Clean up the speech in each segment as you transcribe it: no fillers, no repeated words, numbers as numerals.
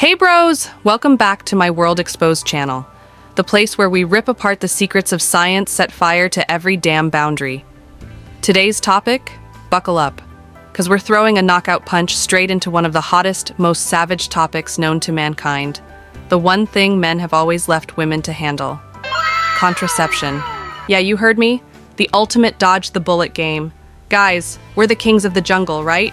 Hey bros! Welcome back to my World Exposed channel, the place where we rip apart the secrets of science, set fire to every damn boundary. Today's topic? Buckle up, because we're throwing a knockout punch straight into one of the hottest, most savage topics known to mankind. The one thing men have always left women to handle. Contraception. Yeah, you heard me. The ultimate dodge the bullet game. Guys, we're the kings of the jungle, right?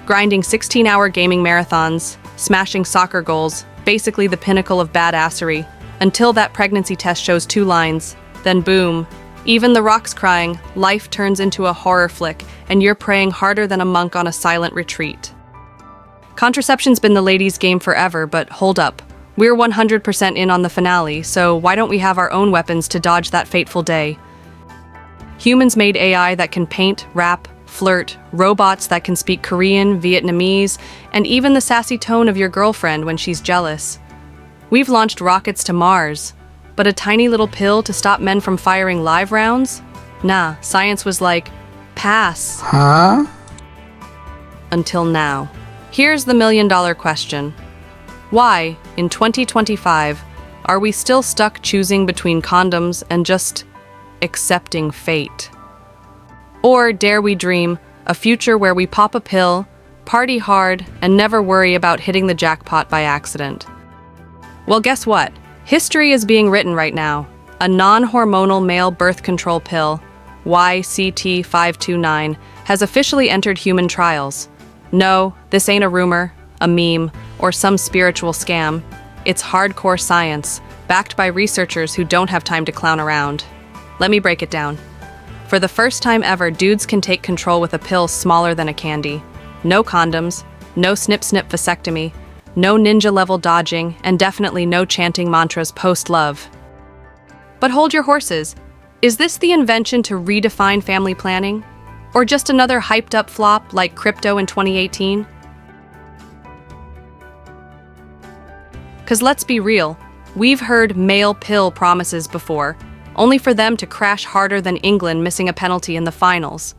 Grinding 16-hour gaming marathons, smashing soccer goals, basically the pinnacle of badassery, until that pregnancy test shows 2 lines. Then boom, even the rocks crying, life turns into a horror flick, and you're praying harder than a monk on a silent retreat. Contraception's been the ladies' game forever, but hold up. We're 100% in on the finale, so why don't we have our own weapons to dodge that fateful day? Humans made AI that can paint, rap, flirt, robots that can speak Korean, Vietnamese, and even the sassy tone of your girlfriend when she's jealous. We've launched rockets to Mars, but a tiny little pill to stop men from firing live rounds? Nah, science was like, pass. Huh? Until now. Here's the million-dollar question. Why, in 2025, are we still stuck choosing between condoms and just accepting fate? Or dare we dream a future where we pop a pill, party hard, and never worry about hitting the jackpot by accident? Well, guess what? History is being written right now. A non-hormonal male birth control pill, YCT-529, has officially entered human trials. No, this ain't a rumor, a meme, or some spiritual scam. It's hardcore science, backed by researchers who don't have time to clown around. Let me break it down. For the first time ever, dudes can take control with a pill smaller than a candy. No condoms, no snip-snip vasectomy, no ninja-level dodging, and definitely no chanting mantras post-love. But hold your horses. Is this the invention to redefine family planning? Or just another hyped-up flop like crypto in 2018? Because let's be real, we've heard male pill promises before, only for them to crash harder than England missing a penalty in the finals.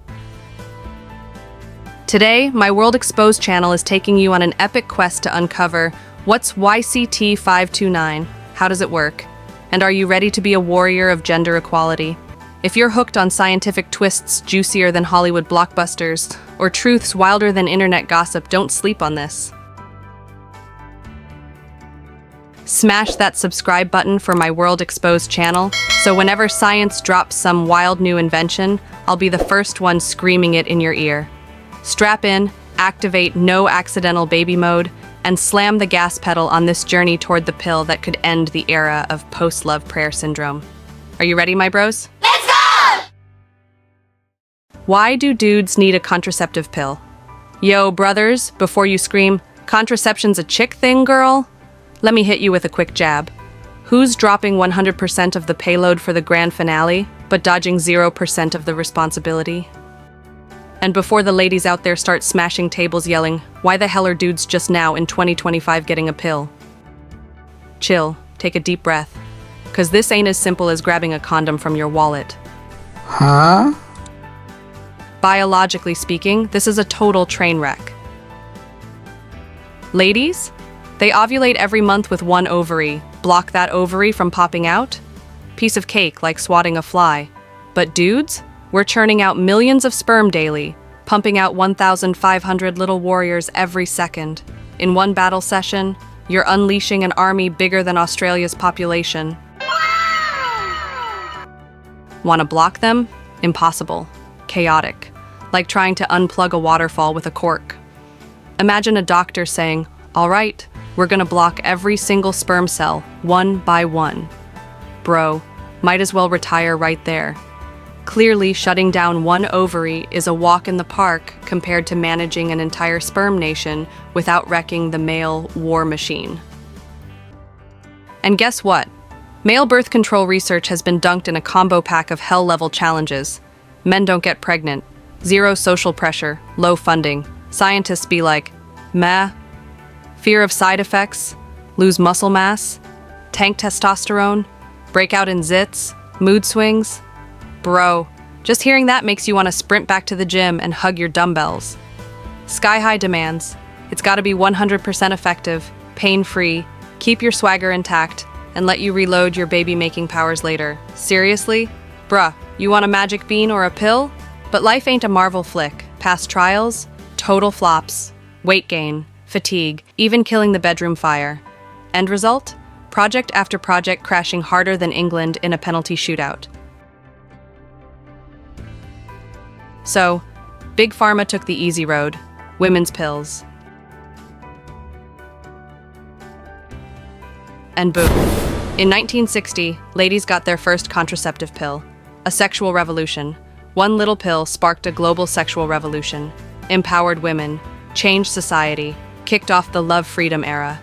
Today, my World Exposed channel is taking you on an epic quest to uncover what's YCT-529, how does it work, and are you ready to be a warrior of gender equality? If you're hooked on scientific twists juicier than Hollywood blockbusters, or truths wilder than internet gossip, don't sleep on this. Smash that subscribe button for my World Exposed channel, so whenever science drops some wild new invention, I'll be the first one screaming it in your ear. Strap in, activate no accidental baby mode, and slam the gas pedal on this journey toward the pill that could end the era of post-love prayer syndrome. Are you ready, my bros? Let's go! Why do dudes need a contraceptive pill? Yo, brothers, before you scream, contraception's a chick thing, girl? Let me hit you with a quick jab. Who's dropping 100% of the payload for the grand finale, but dodging 0% of the responsibility? And before the ladies out there start smashing tables yelling, why the hell are dudes just now in 2025 getting a pill? Chill, take a deep breath, because this ain't as simple as grabbing a condom from your wallet. Huh? Biologically speaking, this is a total train wreck. Ladies? They ovulate every month with one ovary. Block that ovary from popping out? Piece of cake, like swatting a fly. But dudes? We're churning out millions of sperm daily, pumping out 1,500 little warriors every second. In one battle session, you're unleashing an army bigger than Australia's population. Want to block them? Impossible. Chaotic. Like trying to unplug a waterfall with a cork. Imagine a doctor saying, "All right, we're gonna block every single sperm cell, one by one." Bro, might as well retire right there. Clearly, shutting down one ovary is a walk in the park compared to managing an entire sperm nation without wrecking the male war machine. And guess what? Male birth control research has been dunked in a combo pack of hell-level challenges. Men don't get pregnant, zero social pressure, low funding. Scientists be like, meh. Fear of side effects, lose muscle mass, tank testosterone, break out in zits, mood swings. Bro, just hearing that makes you want to sprint back to the gym and hug your dumbbells. Sky-high demands. It's got to be 100% effective, pain-free, keep your swagger intact, and let you reload your baby-making powers later. Seriously? Bruh, you want a magic bean or a pill? But life ain't a Marvel flick. Past trials, total flops, weight gain, fatigue, even killing the bedroom fire. End result? Project after project crashing harder than England in a penalty shootout. So, Big Pharma took the easy road, women's pills. And boom. In 1960, ladies got their first contraceptive pill. A sexual revolution. One little pill sparked a global sexual revolution, empowered women, changed society, kicked off the love freedom era.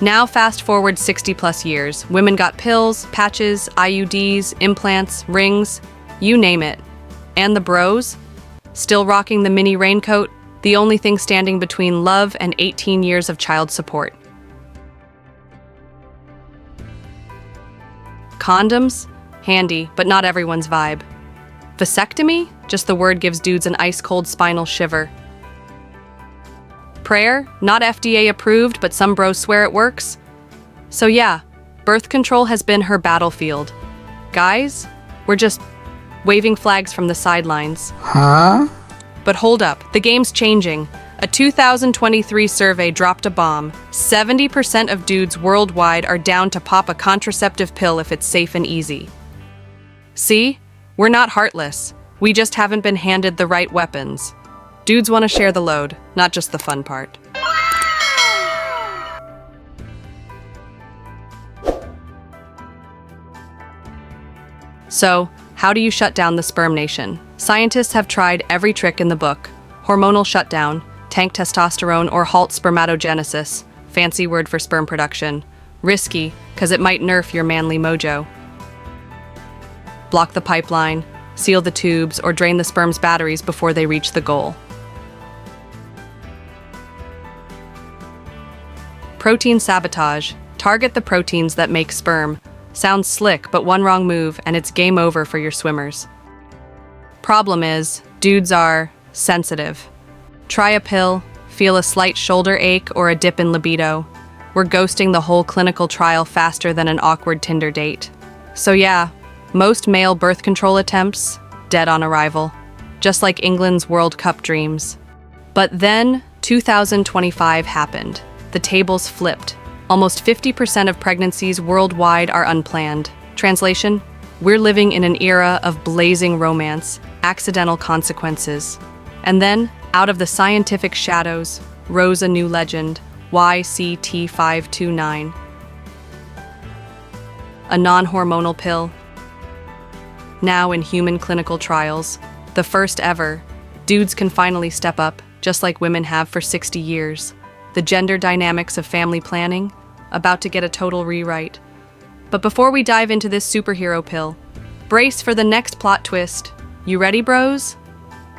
Now fast forward 60 plus years, women got pills, patches, IUDs, implants, rings, you name it. And the bros? Still rocking the mini raincoat, the only thing standing between love and 18 years of child support. Condoms? Handy, but not everyone's vibe. Vasectomy? Just the word gives dudes an ice-cold spinal shiver. Prayer? Not FDA approved, but some bros swear it works. So yeah, birth control has been her battlefield. Guys, we're just waving flags from the sidelines. Huh? But hold up, the game's changing. A 2023 survey dropped a bomb. 70% of dudes worldwide are down to pop a contraceptive pill if it's safe and easy. See? We're not heartless. We just haven't been handed the right weapons. Dudes want to share the load, not just the fun part. So, how do you shut down the sperm nation? Scientists have tried every trick in the book. Hormonal shutdown, tank testosterone, or halt spermatogenesis, fancy word for sperm production. Risky, because it might nerf your manly mojo. Block the pipeline, seal the tubes, or drain the sperm's batteries before they reach the goal. Protein sabotage. Target the proteins that make sperm. Sounds slick, but one wrong move and it's game over for your swimmers. Problem is, dudes are sensitive. Try a pill, feel a slight shoulder ache or a dip in libido. We're ghosting the whole clinical trial faster than an awkward Tinder date. So yeah, most male birth control attempts, dead on arrival. Just like England's World Cup dreams. But then, 2025 happened. The tables flipped. Almost 50% of pregnancies worldwide are unplanned. Translation: we're living in an era of blazing romance, accidental consequences. And then, out of the scientific shadows, rose a new legend, YCT-529. A non-hormonal pill. Now in human clinical trials, the first ever, dudes can finally step up, just like women have for 60 years. The gender dynamics of family planning, about to get a total rewrite. But before we dive into this superhero pill, brace for the next plot twist. You ready, bros?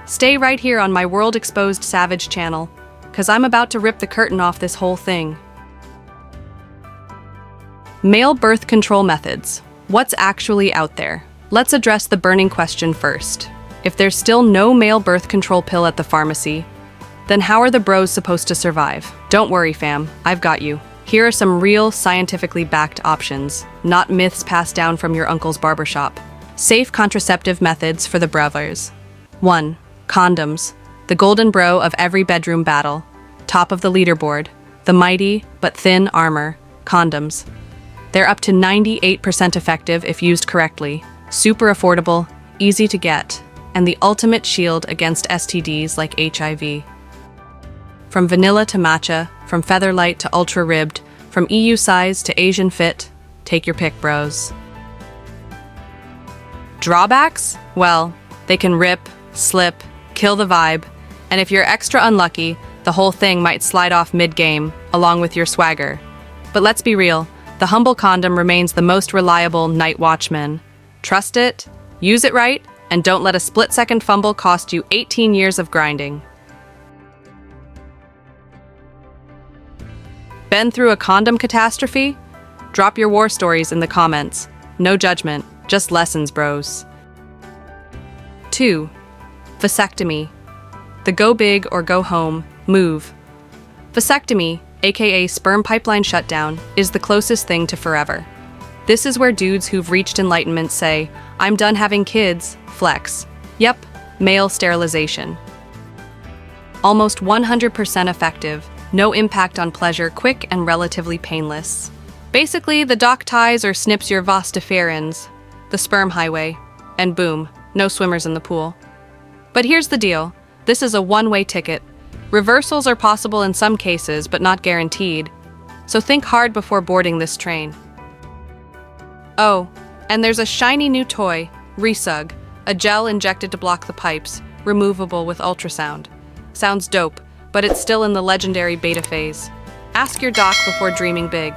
Stay right here on my World Exposed Savage channel, cause I'm about to rip the curtain off this whole thing. Male birth control methods. What's actually out there? Let's address the burning question first. If there's still no male birth control pill at the pharmacy, then how are the bros supposed to survive? Don't worry, fam, I've got you. Here are some real, scientifically backed options, not myths passed down from your uncle's barbershop. Safe contraceptive methods for the bravos. 1. Condoms. The golden bro of every bedroom battle. Top of the leaderboard. The mighty, but thin armor. Condoms. They're up to 98% effective if used correctly. Super affordable, easy to get, and the ultimate shield against STDs like HIV. From vanilla to matcha, from featherlight to ultra-ribbed, from EU size to Asian fit, take your pick, bros. Drawbacks? Well, they can rip, slip, kill the vibe, and if you're extra unlucky, the whole thing might slide off mid-game, along with your swagger. But let's be real, the humble condom remains the most reliable night watchman. Trust it, use it right, and don't let a split-second fumble cost you 18 years of grinding. Been through a condom catastrophe? Drop your war stories in the comments. No judgment, just lessons, bros. 2. Vasectomy. The go big or go home move. Vasectomy, aka sperm pipeline shutdown, is the closest thing to forever. This is where dudes who've reached enlightenment say, "I'm done having kids," flex. Yep, male sterilization. Almost 100% effective, no impact on pleasure, quick and relatively painless. Basically, the doc ties or snips your vas deferens, the sperm highway, and boom, no swimmers in the pool. But here's the deal, this is a one-way ticket. Reversals are possible in some cases, but not guaranteed. So think hard before boarding this train. Oh, and there's a shiny new toy, Resug, a gel injected to block the pipes, removable with ultrasound. Sounds dope, but it's still in the legendary beta phase. Ask your doc before dreaming big.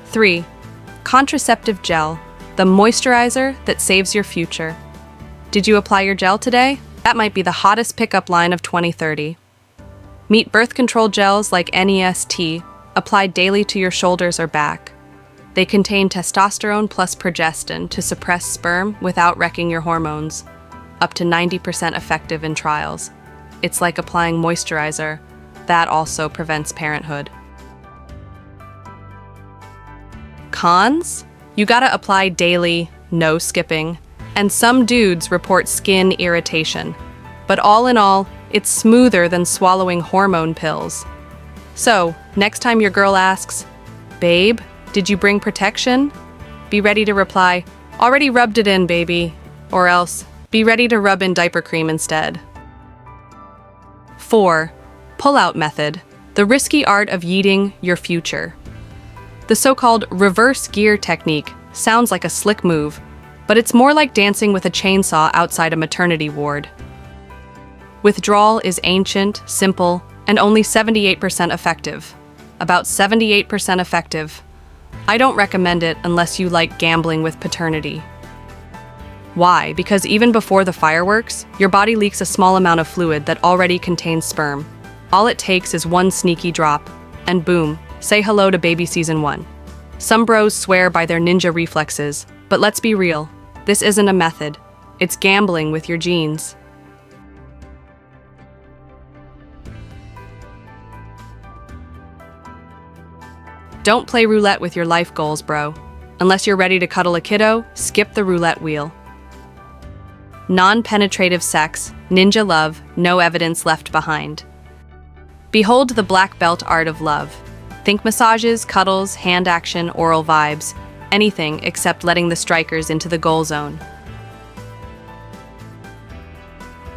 Three, contraceptive gel, the moisturizer that saves your future. Did you apply your gel today? That might be the hottest pickup line of 2030. Meet birth control gels like NEST, applied daily to your shoulders or back. They contain testosterone plus progestin to suppress sperm without wrecking your hormones. Up to 90% effective in trials. It's like applying moisturizer. That also prevents parenthood. Cons? You gotta apply daily, no skipping. And some dudes report skin irritation. But all in all, it's smoother than swallowing hormone pills. So, next time your girl asks, "Babe, did you bring protection?" Be ready to reply, "Already rubbed it in, baby." Or else, be ready to rub in diaper cream instead. 4. Pull-out method, the risky art of yeeting your future. The so-called reverse gear technique sounds like a slick move, but it's more like dancing with a chainsaw outside a maternity ward. Withdrawal is ancient, simple, and only 78% effective. About 78% effective. I don't recommend it unless you like gambling with paternity. Why? Because even before the fireworks, your body leaks a small amount of fluid that already contains sperm. All it takes is one sneaky drop, and boom, say hello to baby season 1. Some bros swear by their ninja reflexes, but let's be real, this isn't a method. It's gambling with your genes. Don't play roulette with your life goals, bro. Unless you're ready to cuddle a kiddo, skip the roulette wheel. Non-penetrative sex, ninja love, no evidence left behind. Behold the black belt art of love. Think massages, cuddles, hand action, oral vibes, anything except letting the strikers into the goal zone.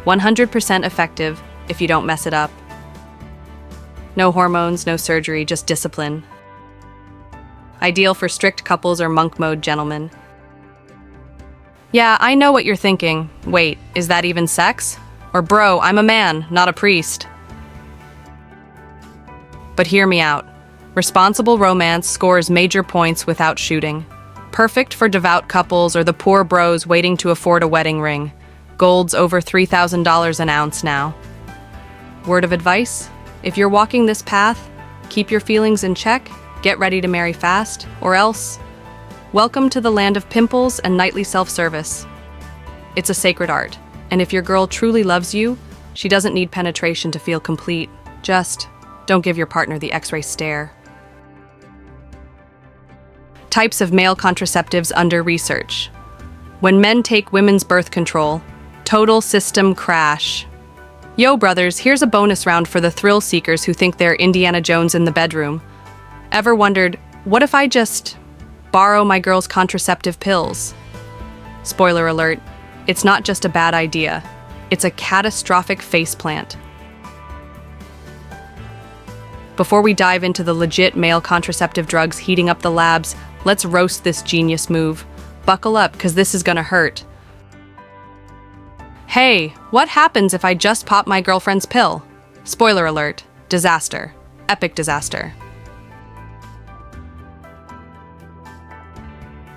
100% effective if you don't mess it up. No hormones, no surgery, just discipline. Ideal for strict couples or monk mode gentlemen. Yeah, I know what you're thinking. Wait, is that even sex? Or bro, I'm a man, not a priest. But hear me out. Responsible romance scores major points without shooting. Perfect for devout couples or the poor bros waiting to afford a wedding ring. Gold's over $3,000 an ounce now. Word of advice? If you're walking this path, keep your feelings in check, get ready to marry fast, or else, welcome to the land of pimples and nightly self-service. It's a sacred art, and if your girl truly loves you, she doesn't need penetration to feel complete. Just don't give your partner the X-ray stare. Types of male contraceptives under research. When men take women's birth control, total system crash. Yo, brothers, here's a bonus round for the thrill seekers who think they're Indiana Jones in the bedroom. Ever wondered, what if I just borrow my girl's contraceptive pills? Spoiler alert, it's not just a bad idea. It's a catastrophic faceplant. Before we dive into the legit male contraceptive drugs heating up the labs, let's roast this genius move. Buckle up, because this is gonna hurt. Hey, what happens if I just pop my girlfriend's pill? Spoiler alert, disaster. Epic disaster.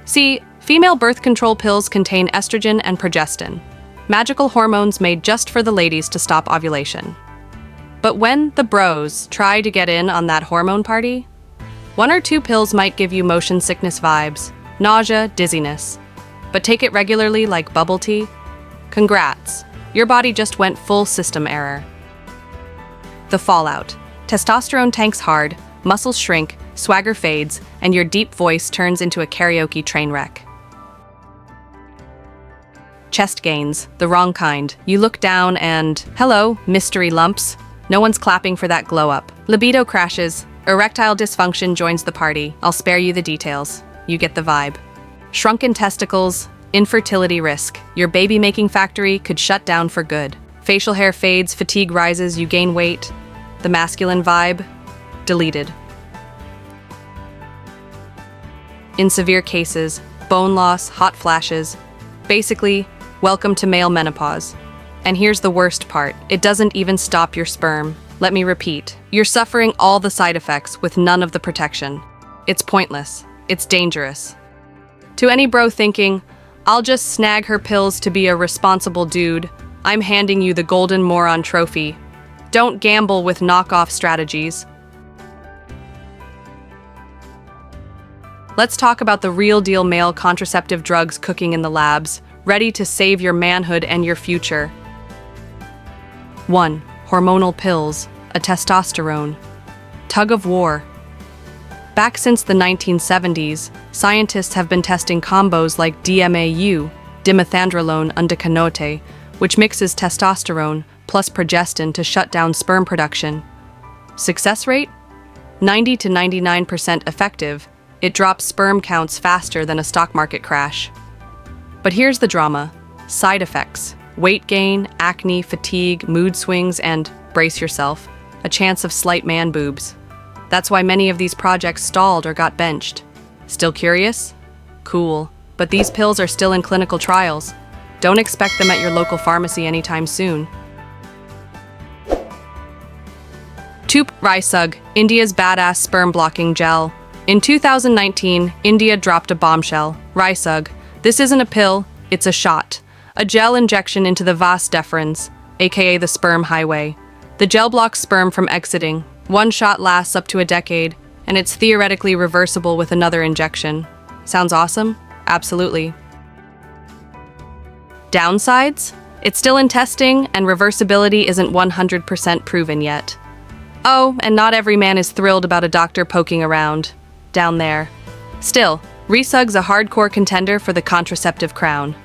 See, female birth control pills contain estrogen and progestin, magical hormones made just for the ladies to stop ovulation. But when the bros try to get in on that hormone party, 1 or 2 pills might give you motion sickness vibes, nausea, dizziness. But take it regularly like bubble tea. Congrats, Your body just went full system error. The fallout. Testosterone tanks hard, muscles shrink, swagger fades, and your deep voice turns into a karaoke train wreck. Chest gains, the wrong kind. You look down and, hello, mystery lumps. No one's clapping for that glow up. Libido crashes. Erectile dysfunction joins the party. I'll spare you the details. You get the vibe. Shrunken testicles, infertility risk. Your baby-making factory could shut down for good. Facial hair fades, fatigue rises, you gain weight. The masculine vibe, deleted. In severe cases, bone loss, hot flashes. Basically, welcome to male menopause. And here's the worst part. It doesn't even stop your sperm. Let me repeat. You're suffering all the side effects with none of the protection. It's pointless. It's dangerous. To any bro thinking, I'll just snag her pills to be a responsible dude, I'm handing you the golden moron trophy. Don't gamble with knockoff strategies. Let's talk about the real deal male contraceptive drugs cooking in the labs, ready to save your manhood and your future. 1. Hormonal pills, a testosterone. Tug of war. Back since the 1970s, scientists have been testing combos like DMAU, dimethandrolone undecanoate, which mixes testosterone plus progestin to shut down sperm production. Success rate? 90 to 99% effective. It drops sperm counts faster than a stock market crash. But here's the drama. Side effects. Weight gain, acne, fatigue, mood swings, and, brace yourself, a chance of slight man boobs. That's why many of these projects stalled or got benched. Still curious? Cool. But these pills are still in clinical trials. Don't expect them at your local pharmacy anytime soon. 2. Rysug, India's badass sperm-blocking gel. In 2019, India dropped a bombshell. Rysug. This isn't a pill, it's a shot. A gel injection into the vas deferens, aka the sperm highway. The gel blocks sperm from exiting. One shot lasts up to a decade, and it's theoretically reversible with another injection. Sounds awesome? Absolutely. Downsides? It's still in testing, and reversibility isn't 100% proven yet. Oh, and not every man is thrilled about a doctor poking around. Down there. Still, Rysug's a hardcore contender for the contraceptive crown.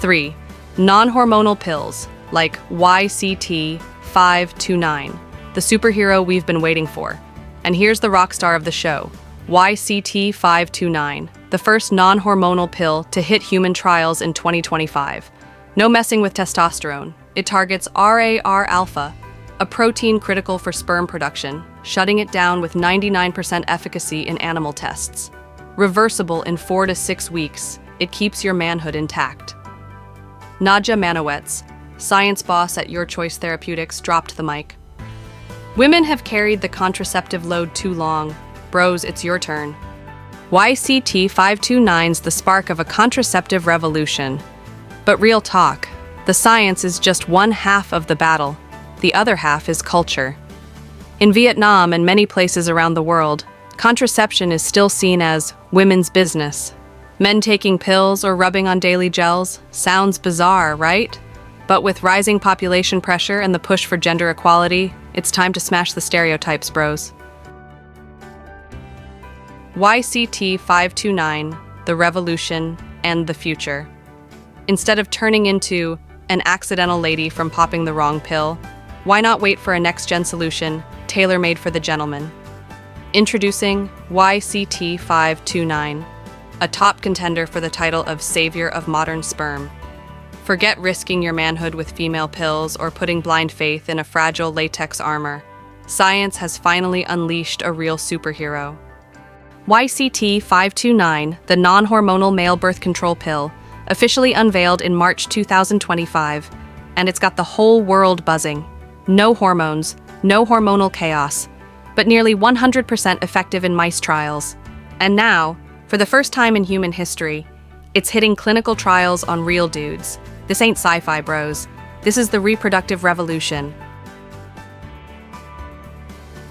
3. Non-hormonal pills, like YCT-529, the superhero we've been waiting for. And here's the rock star of the show, YCT-529, the first non-hormonal pill to hit human trials in 2025. No messing with testosterone. It targets RAR alpha, a protein critical for sperm production, shutting it down with 99% efficacy in animal tests. Reversible in 4 to 6 weeks, it keeps your manhood intact. Nadja Manowetz, science boss at Your Choice Therapeutics, dropped the mic. Women have carried the contraceptive load too long. Bros, it's your turn. YCT-529's the spark of a contraceptive revolution. But real talk, the science is just one half of the battle. The other half is culture. In Vietnam and many places around the world, contraception is still seen as women's business. Men taking pills or rubbing on daily gels sounds bizarre, right? But with rising population pressure and the push for gender equality, it's time to smash the stereotypes, bros. YCT-529, the revolution and the future. Instead of turning into an accidental lady from popping the wrong pill, why not wait for a next-gen solution tailor-made for the gentleman? Introducing YCT-529, a top contender for the title of Savior of Modern Sperm. Forget risking your manhood with female pills or putting blind faith in a fragile latex armor. Science has finally unleashed a real superhero. YCT-529, the non-hormonal male birth control pill, officially unveiled in March 2025, and it's got the whole world buzzing. No hormones, no hormonal chaos, but nearly 100% effective in mice trials. And now, for the first time in human history, it's hitting clinical trials on real dudes. This ain't sci-fi, bros. This is the reproductive revolution.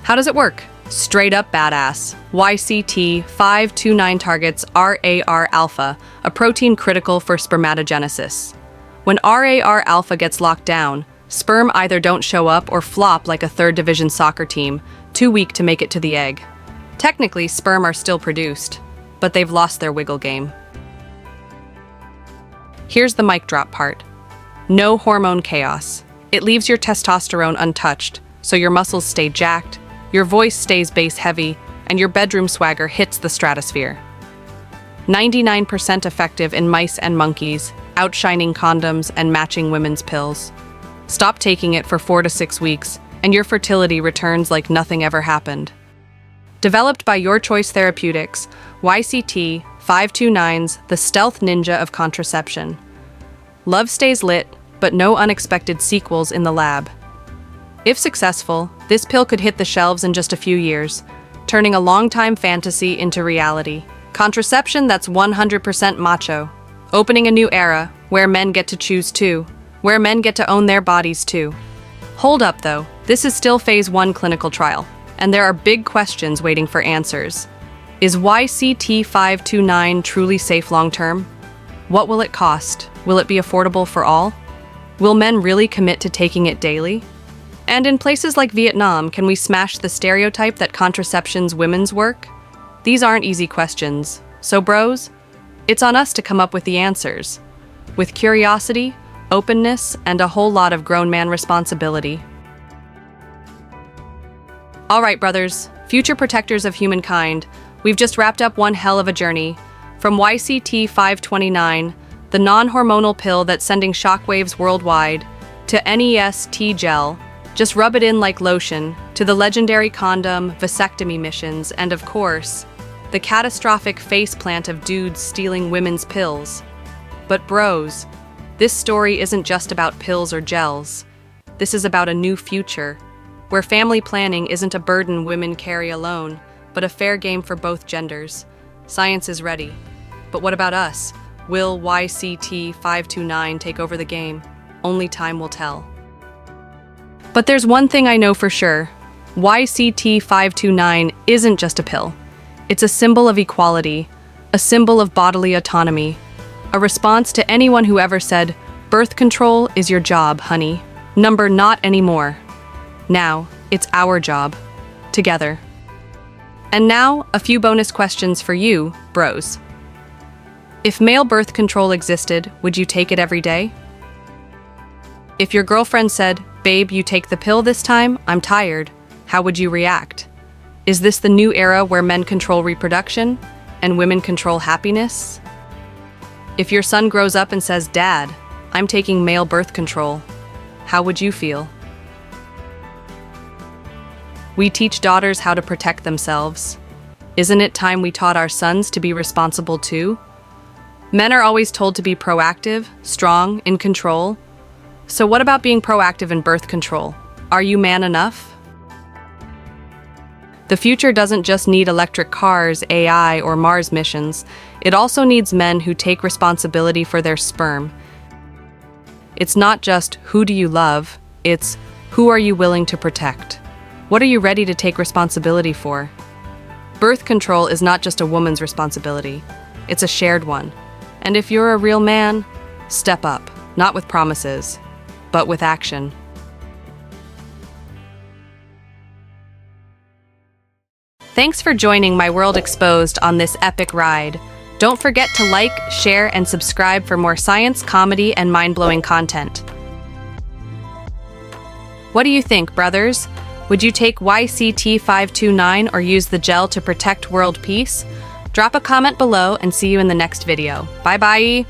How does it work? Straight up badass. YCT-529 targets RAR alpha, a protein critical for spermatogenesis. When RAR alpha gets locked down, sperm either don't show up or flop like a third division soccer team, too weak to make it to the egg. Technically, sperm are still produced, but they've lost their wiggle game. Here's the mic drop part. No hormone chaos. It leaves your testosterone untouched, so your muscles stay jacked, your voice stays bass heavy, and your bedroom swagger hits the stratosphere. 99% effective in mice and monkeys, outshining condoms and matching women's pills. Stop taking it for 4 to 6 weeks, and your fertility returns like nothing ever happened. Developed by Your Choice Therapeutics, YCT-529's the stealth ninja of contraception. Love stays lit, but no unexpected sequels in the lab. If successful, this pill could hit the shelves in just a few years, turning a long-time fantasy into reality. Contraception that's 100% macho. Opening a new era, where men get to choose too, where men get to own their bodies too. Hold up though, this is still phase 1 clinical trial, and there are big questions waiting for answers. Is YCT-529 truly safe long-term? What will it cost? Will it be affordable for all? Will men really commit to taking it daily? And in places like Vietnam, can we smash the stereotype that contraception's women's work? These aren't easy questions. So bros, it's on us to come up with the answers. With curiosity, openness, and a whole lot of grown man responsibility. All right, brothers, future protectors of humankind, we've just wrapped up one hell of a journey. From YCT-529, the non-hormonal pill that's sending shockwaves worldwide, to NEST gel, just rub it in like lotion, to the legendary condom, vasectomy missions, and of course, the catastrophic faceplant of dudes stealing women's pills. But bros, this story isn't just about pills or gels. This is about a new future, where family planning isn't a burden women carry alone, but a fair game for both genders. Science is ready. But what about us? Will YCT-529 take over the game? Only time will tell. But there's one thing I know for sure. YCT-529 isn't just a pill. It's a symbol of equality, a symbol of bodily autonomy, a response to anyone who ever said, "Birth control is your job, honey." Number not anymore. Now, it's our job. Together. And now, a few bonus questions for you, bros. If male birth control existed, would you take it every day? If your girlfriend said, "Babe, you take the pill this time, I'm tired," how would you react? Is this the new era where men control reproduction and women control happiness? If your son grows up and says, "Dad, I'm taking male birth control," how would you feel? We teach daughters how to protect themselves. Isn't it time we taught our sons to be responsible too? Men are always told to be proactive, strong, in control. So what about being proactive in birth control? Are you man enough? The future doesn't just need electric cars, AI, or Mars missions. It also needs men who take responsibility for their sperm. It's not just who do you love, it's who are you willing to protect? What are you ready to take responsibility for? Birth control is not just a woman's responsibility. It's a shared one. And if you're a real man, step up, not with promises, but with action. Thanks for joining my World Exposed on this epic ride. Don't forget to like, share, and subscribe for more science, comedy, and mind-blowing content. What do you think, brothers? Would you take YCT-529 or use the gel to protect world peace? Drop a comment below and see you in the next video. Bye-bye!